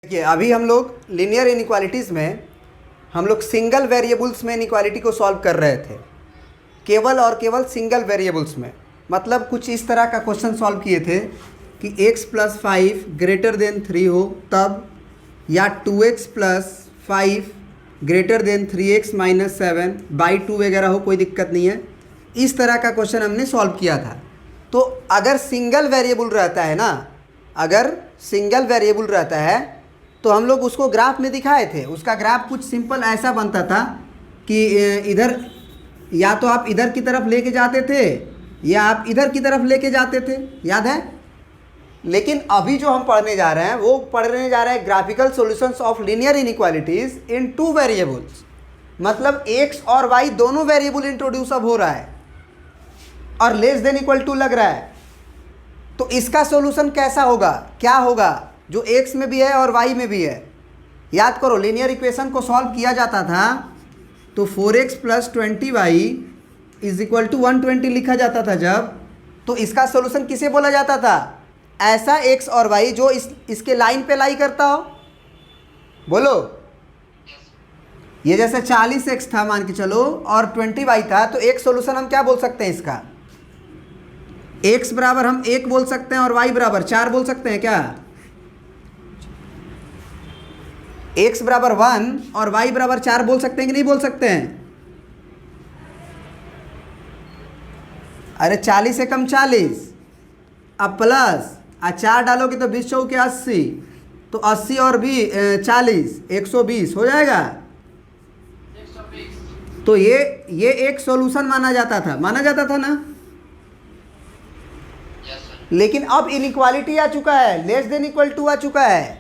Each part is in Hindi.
देखिए अभी हम लोग लीनियर इनइक्वालिटीज़ में हम लोग सिंगल वेरिएबल्स में इनइक्वालिटी को सॉल्व कर रहे थे, केवल और केवल सिंगल वेरिएबल्स में। मतलब कुछ इस तरह का क्वेश्चन सॉल्व किए थे कि x + 5 ग्रेटर देन 3 हो तब, या 2x + 5 ग्रेटर देन 3x - 7/2 वगैरह हो, कोई दिक्कत नहीं है। इस तरह का क्वेश्चन हमने सॉल्व किया था। तो अगर सिंगल वेरिएबल रहता है ना, अगर सिंगल वेरिएबल रहता है तो हम लोग उसको ग्राफ में दिखाए थे। उसका ग्राफ कुछ सिंपल ऐसा बनता था कि इधर या तो आप इधर की तरफ लेके जाते थे या आप इधर की तरफ लेके जाते थे, याद है। लेकिन अभी जो हम पढ़ने जा रहे हैं वो पढ़ने जा रहे हैं graphical solutions of linear inequalities in 2 variables. मतलब x और y दोनों वेरिएबल इंट्रोड्यूस अब हो रहा है और लेस देन इक्वल टू लग रहा है। तो इसका सॉल्यूशन कैसा होगा, क्या होगा, जो x में भी है और y में भी है। याद करो, लीनियर इक्वेशन को सॉल्व किया जाता था तो 4x + 20y = 120 लिखा जाता था जब, तो इसका सॉल्यूशन किसे बोला जाता था, ऐसा x और y जो इसके लाइन पे लाई करता हो। बोलो, ये जैसे 40x था मान के चलो और 20y था, तो एक सॉल्यूशन हम क्या बोल सकते हैं इसका, x बराबर हम 1 बोल सकते हैं और y बराबर 4 बोल सकते हैं क्या। x बराबर 1 और y बराबर 4 बोल सकते हैं कि नहीं बोल सकते हैं। अरे 40 से कम 40, अब प्लस 4 डालोगे तो 20 चौके 80, तो 80 और भी 40 120 हो जाएगा। 120। तो ये एक सॉल्यूशन माना जाता था ना। लेकिन अब इनइक्वालिटी आ चुका है, लेस देन इक्वल टू आ चुका है।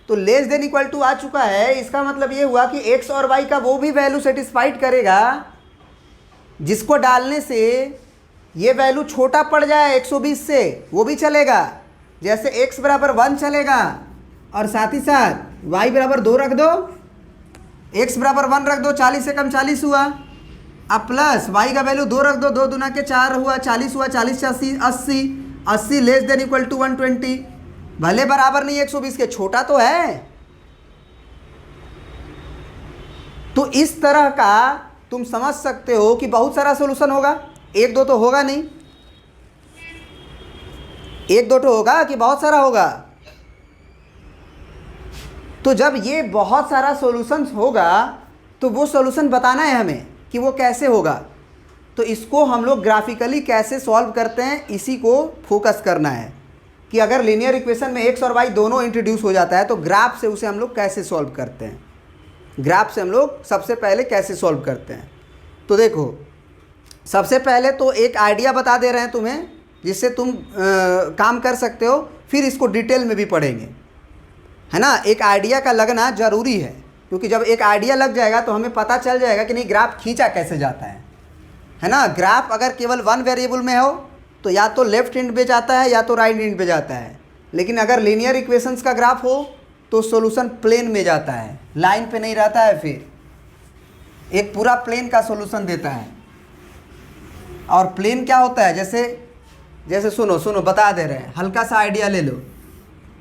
तो लेस देन इक्वल टू आ चुका है, इसका मतलब ये हुआ कि x और y का वो भी वैल्यू सेटिस्फाइड करेगा जिसको डालने से ये वैल्यू छोटा पड़ जाए 120 से, वो भी चलेगा। जैसे x बराबर 1 चलेगा और साथ ही साथ y बराबर 2 रख दो, x बराबर 1 रख दो, 40 से कम 40 हुआ। अब प्लस y का वैल्यू 2 रख दो, 2 दूना के 4 हुआ, 40 हुआ, 40 से 80, 80 लेस देन इक्वल टू 120। भले बराबर नहीं 120 के, छोटा तो है। तो इस तरह का तुम समझ सकते हो कि बहुत सारा सॉल्यूशन होगा, 1-2 तो होगा नहीं, 1-2 तो होगा कि बहुत सारा होगा। तो जब ये बहुत सारा सॉल्यूशंस होगा तो वो सॉल्यूशन बताना है हमें कि वो कैसे होगा। तो इसको हम लोग ग्राफिकली कैसे सॉल्व करते हैं, इसी को फोकस करना है कि अगर लीनियर इक्वेशन में x और y दोनों इंट्रोड्यूस हो जाता है तो ग्राफ से उसे हम लोग कैसे सॉल्व करते हैं, ग्राफ से हम लोग सबसे पहले कैसे सॉल्व करते हैं। तो देखो, सबसे पहले तो एक आइडिया बता दे रहे हैं तुम्हें जिससे तुम काम कर सकते हो, फिर इसको डिटेल में भी पढ़ेंगे, है ना। एक आइडिया का लगना ज़रूरी है, क्योंकि जब एक आइडिया लग जाएगा तो हमें पता चल जाएगा कि नहीं ग्राफ खींचा कैसे जाता है ना। ग्राफ अगर केवल 1 वेरिएबल में हो तो या तो लेफ्ट हैंड पे जाता है या तो राइट हैंड पे जाता है। लेकिन अगर लीनियर इक्वेशंस का ग्राफ हो तो सॉल्यूशन प्लेन में जाता है, लाइन पे नहीं रहता है, फिर एक पूरा प्लेन का सॉल्यूशन देता है। और प्लेन क्या होता है, जैसे सुनो बता दे रहे हैं, हल्का सा आइडिया ले लो।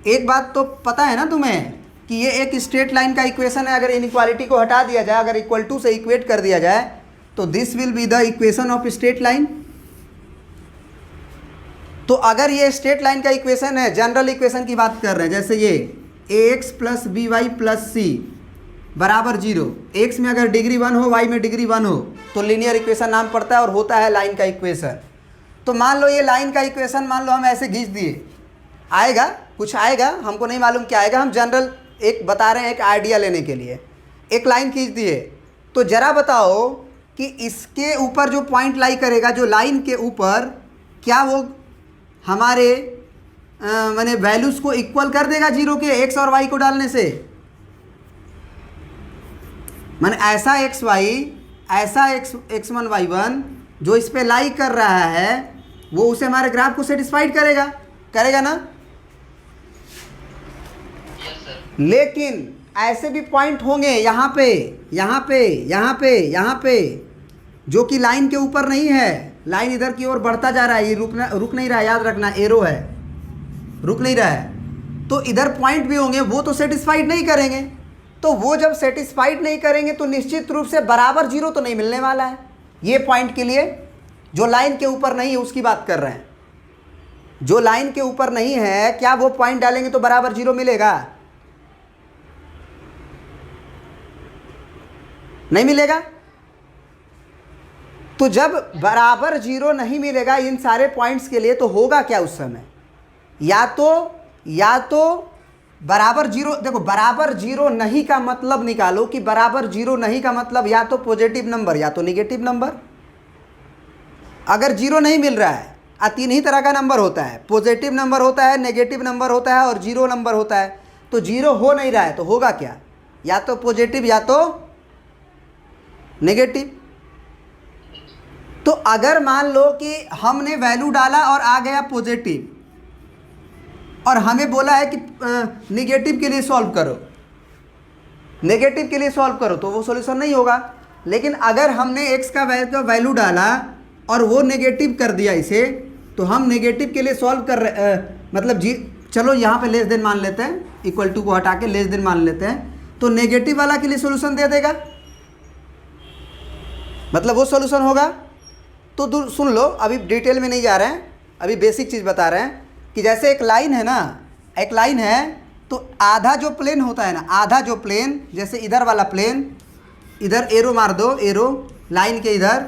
एक बात तो पता है ना तुम्हें कि ये एक स्ट्रेट लाइन का इक्वेशन है। अगर इनइक्वालिटी को हटा दिया जाए, अगर इक्वल टू से इक्वेट कर दिया जाए तो this will be the equation of straight line. तो अगर ये स्ट्रेट लाइन का इक्वेशन है, जनरल इक्वेशन की बात कर रहे हैं, जैसे ये ax + by + c बराबर 0, x में अगर डिग्री 1 हो, y में डिग्री 1 हो, तो लीनियर इक्वेशन नाम पड़ता है और होता है लाइन का इक्वेशन। तो मान लो ये लाइन का इक्वेशन मान लो हम ऐसे खींच दिए, आएगा कुछ, आएगा, हमको नहीं मालूम क्या आएगा, हम जनरल एक बता रहे हैं एक आइडिया लेने के लिए। एक लाइन खींच दिए, तो ज़रा बताओ कि इसके ऊपर जो पॉइंट लाई करेगा, जो लाइन के ऊपर, क्या वो हमारे माने वैल्यूज़ को इक्वल कर देगा 0 के, x और y को डालने से। माने ऐसा xy, ऐसा x1 y1 जो इस पे लाई कर रहा है वो उसे हमारे ग्राफ को सेटिस्फाइड करेगा ना। लेकिन ऐसे भी पॉइंट होंगे यहाँ पे जो कि लाइन के ऊपर नहीं है, लाइन इधर की ओर बढ़ता जा रहा है, ये रुक नहीं रहा है, याद रखना, एरो है, रुक नहीं रहा है। तो इधर पॉइंट भी होंगे, वो तो सेटिस्फाइड नहीं करेंगे। तो वो जब सेटिस्फाइड नहीं करेंगे तो निश्चित रूप से बराबर जीरो तो नहीं मिलने वाला है। ये पॉइंट के लिए जो लाइन के ऊपर नहीं है उसकी बात कर रहे हैं। जो लाइन के ऊपर नहीं है, क्या वो पॉइंट डालेंगे तो बराबर जीरो मिलेगा? नहीं मिलेगा। तो जब बराबर जीरो नहीं मिलेगा इन सारे पॉइंट्स के लिए, तो होगा क्या उस समय? या तो बराबर जीरो, देखो बराबर जीरो नहीं का मतलब निकालो कि बराबर जीरो नहीं का मतलब या तो पॉजिटिव नंबर या तो नेगेटिव नंबर। अगर जीरो नहीं मिल रहा है, तीन ही तरह का नंबर होता है, पॉजिटिव नंबर होता है, नेगेटिव नंबर होता है और जीरो नंबर होता है। तो जीरो हो नहीं रहा है तो होगा क्या? या तो पॉजिटिव या तो नेगेटिव। तो अगर मान लो कि हमने वैल्यू डाला और आ गया पॉजिटिव, और हमें बोला है कि नेगेटिव के लिए सॉल्व करो, नेगेटिव के लिए सॉल्व करो, तो वो सॉल्यूशन नहीं होगा। लेकिन अगर हमने x का वैल्यू डाला और वो नेगेटिव कर दिया इसे, तो हम नेगेटिव के लिए सॉल्व कर रहे मतलब चलो यहाँ पे लेस देन मान लेते हैं, इक्वल टू को हटा के लेस देन मान लेते हैं, तो नेगेटिव वाला के लिए सॉल्यूशन दे देगा, मतलब वो सॉल्यूशन होगा। तो सुन लो, अभी डिटेल में नहीं जा रहे हैं, अभी बेसिक चीज़ बता रहे हैं कि जैसे एक लाइन है ना, एक लाइन है, तो आधा जो प्लेन होता है ना, आधा जो प्लेन, जैसे इधर वाला प्लेन, इधर एरो मार दो, एरो लाइन के इधर,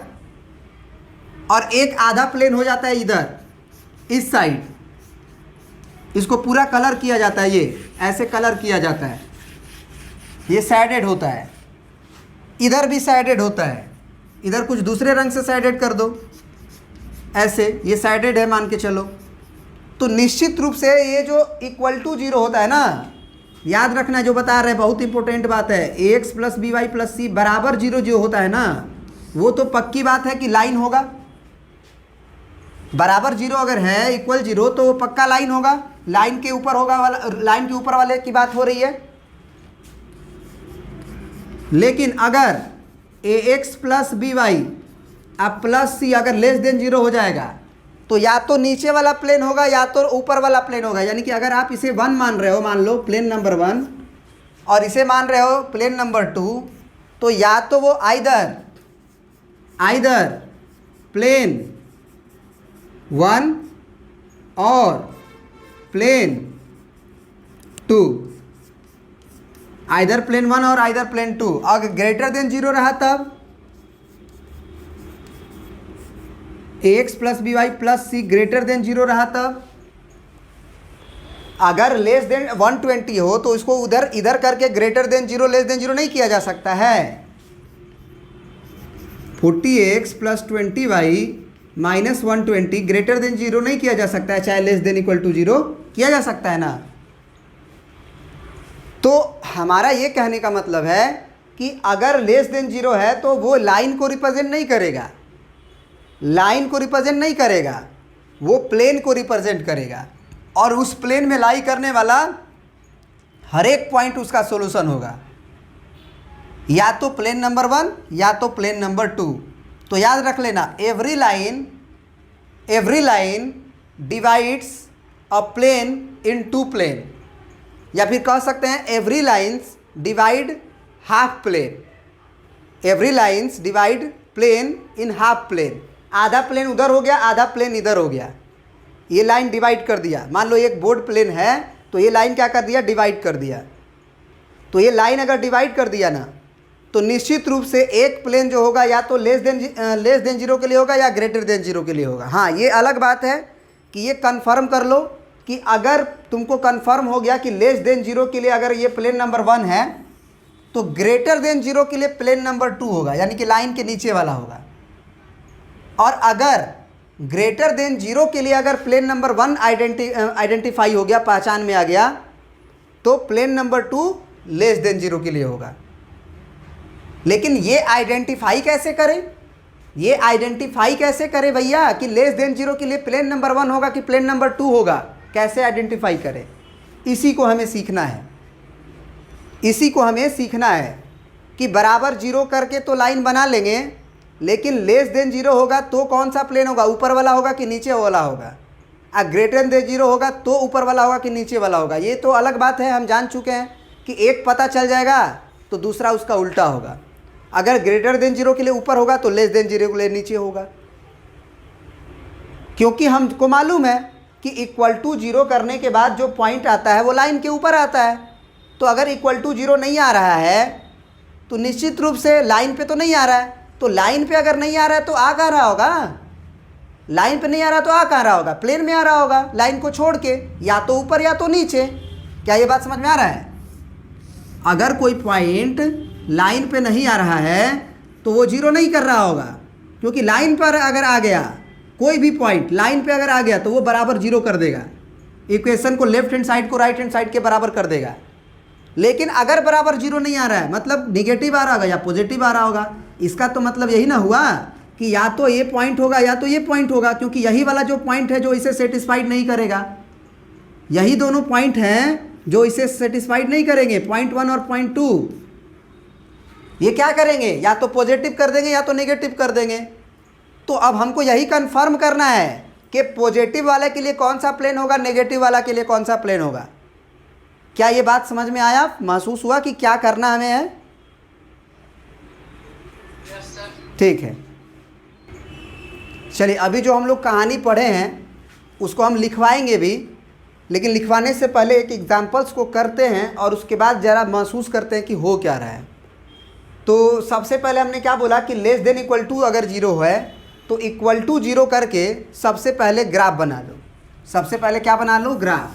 और एक आधा प्लेन हो जाता है इधर इस साइड, इसको पूरा कलर किया जाता है, ये ऐसे कलर किया जाता है, ये सैडेड होता है, इधर भी सैडेड होता है, इधर कुछ दूसरे रंग से सैडेड कर दो, ऐसे ये सैडेड है मान के चलो। तो निश्चित रूप से ये जो इक्वल टू जीरो होता है ना, याद रखना जो बता रहे हैं, बहुत इंपॉर्टेंट बात है, ax plus b y plus c बराबर जीरो जो होता है ना, वो तो पक्की बात है कि लाइन होगा। बराबर जीरो अगर है, इक्वल जीरो, तो पक्का लाइन होगा, लाइन के ऊपर होगा वाला, लाइन के ऊपर वाले की बात हो रही है। लेकिन अगर ax प्लस बी वाई अब प्लस सी अगर लेस देन जीरो हो जाएगा, तो या तो नीचे वाला प्लेन होगा या तो ऊपर वाला प्लेन होगा। यानी कि अगर आप इसे वन मान रहे हो, मान लो प्लेन नंबर वन, और इसे मान रहे हो प्लेन नंबर टू, तो या तो वो आइदर प्लेन वन और plane two, either plane one और आइदर प्लेन टू। अगर ग्रेटर देन जीरो रहा तब ax plus b y plus c greater than zero रहा तब। अगर लेस देन 120 हो तो इसको उधर इधर करके greater than zero less than zero नहीं किया जा सकता है। 40x plus 20y minus 120 greater than zero नहीं किया जा सकता है, चाहे less than equal to zero किया जा सकता है ना। तो हमारा ये कहने का मतलब है कि अगर लेस देन जीरो है तो वो लाइन को रिप्रेजेंट नहीं करेगा, लाइन को रिप्रेजेंट नहीं करेगा, वो प्लेन को रिप्रेजेंट करेगा, और उस प्लेन में लाई करने वाला हर एक पॉइंट उसका सॉल्यूशन होगा, या तो प्लेन नंबर वन या तो प्लेन नंबर टू। तो याद रख लेना, every line divides a plane in two plane, या फिर कह सकते हैं every lines divide half plane, every lines divide plane in half plane. आधा प्लेन उधर हो गया, आधा प्लेन इधर हो गया, ये लाइन डिवाइड कर दिया। मान लो एक बोर्ड प्लेन है तो ये लाइन क्या कर दिया, डिवाइड कर दिया। तो ये लाइन अगर डिवाइड कर दिया ना, तो निश्चित रूप से एक प्लेन जो होगा या तो लेस देन जीरो के लिए होगा या ग्रेटर देन जीरो के लिए होगा। हाँ, ये अलग बात है कि ये कन्फर्म कर लो कि अगर तुमको कन्फर्म हो गया कि लेस देन जीरो के लिए अगर ये प्लेन नंबर वन है, तो ग्रेटर देन जीरो के लिए प्लेन नंबर टू होगा, यानी कि लाइन के नीचे वाला होगा। और अगर ग्रेटर देन जीरो के लिए अगर प्लेन नंबर वन आइडेंटिफाई हो गया, पहचान में आ गया, तो plane number two less than zero के लिए होगा। लेकिन ये आइडेंटिफाई कैसे करें, ये आइडेंटिफाई कैसे करें भैया कि लेस देन जीरो के लिए प्लेन नंबर वन होगा कि प्लेन नंबर टू होगा, कैसे आइडेंटिफाई करें? इसी को हमें सीखना है, इसी को हमें सीखना है कि बराबर जीरो करके तो लाइन बना लेंगे, लेकिन लेस देन जीरो होगा तो कौन सा प्लेन होगा, ऊपर वाला होगा कि नीचे वाला होगा? ग्रेटर देन जीरो होगा तो ऊपर वाला होगा कि नीचे वाला होगा, ये तो अलग बात है, हम जान चुके हैं कि एक पता चल जाएगा तो दूसरा उसका उल्टा होगा। अगर ग्रेटर देन जीरो के लिए ऊपर होगा तो लेस देन जीरो के लिए नीचे होगा, क्योंकि हमको मालूम है कि इक्वल टू जीरो करने के बाद जो पॉइंट आता है वो लाइन के ऊपर आता है। तो अगर इक्वल टू जीरो नहीं आ रहा है तो निश्चित रूप से लाइन पे तो नहीं आ रहा है, तो लाइन पे अगर नहीं आ रहा है तो आ कहाँ रहा होगा, लाइन पे नहीं आ रहा तो आ कहाँ रहा होगा, प्लेन में आ रहा होगा, लाइन को छोड़ के, या तो ऊपर या तो नीचे। क्या ये बात समझ में आ रहा है? अगर कोई पॉइंट लाइन पे नहीं आ रहा है तो वो जीरो नहीं कर रहा होगा, क्योंकि लाइन पर अगर आ गया, कोई भी पॉइंट लाइन पे अगर आ गया तो वो बराबर जीरो कर देगा, इक्वेशन को लेफ्ट हैंड साइड को राइट हैंड साइड के बराबर कर देगा। लेकिन अगर बराबर जीरो नहीं आ रहा है, मतलब निगेटिव आ रहा होगा या पॉजिटिव आ रहा होगा, इसका तो मतलब यही ना हुआ कि या तो ये पॉइंट होगा या तो ये पॉइंट होगा, क्योंकि यही वाला जो पॉइंट है जो इसे सेटिस्फाइड नहीं करेगा, यही दोनों पॉइंट हैं जो इसे सेटिस्फाइड नहीं करेंगे, पॉइंट 1 और पॉइंट 2। ये क्या करेंगे, या तो पॉजिटिव कर देंगे या तो नेगेटिव कर देंगे। तो अब हमको यही कंफर्म करना है कि पॉजिटिव वाले के लिए कौन सा प्लेन होगा, नेगेटिव वाला के लिए कौन सा प्लेन होगा। क्या ये बात समझ में आया, महसूस हुआ कि क्या करना हमें है? ठीक है, चलिए अभी जो हम लोग कहानी पढ़े हैं उसको हम लिखवाएंगे भी, लेकिन लिखवाने से पहले एक एग्जाम्पल्स को करते हैं और उसके बाद ज़रा महसूस करते हैं कि हो क्या रहा है। तो सबसे पहले हमने क्या बोला कि लेस देन इक्वल टू अगर जीरो है तो इक्वल टू जीरो करके सबसे पहले ग्राफ बना लो। सबसे पहले क्या बना लो, ग्राफ।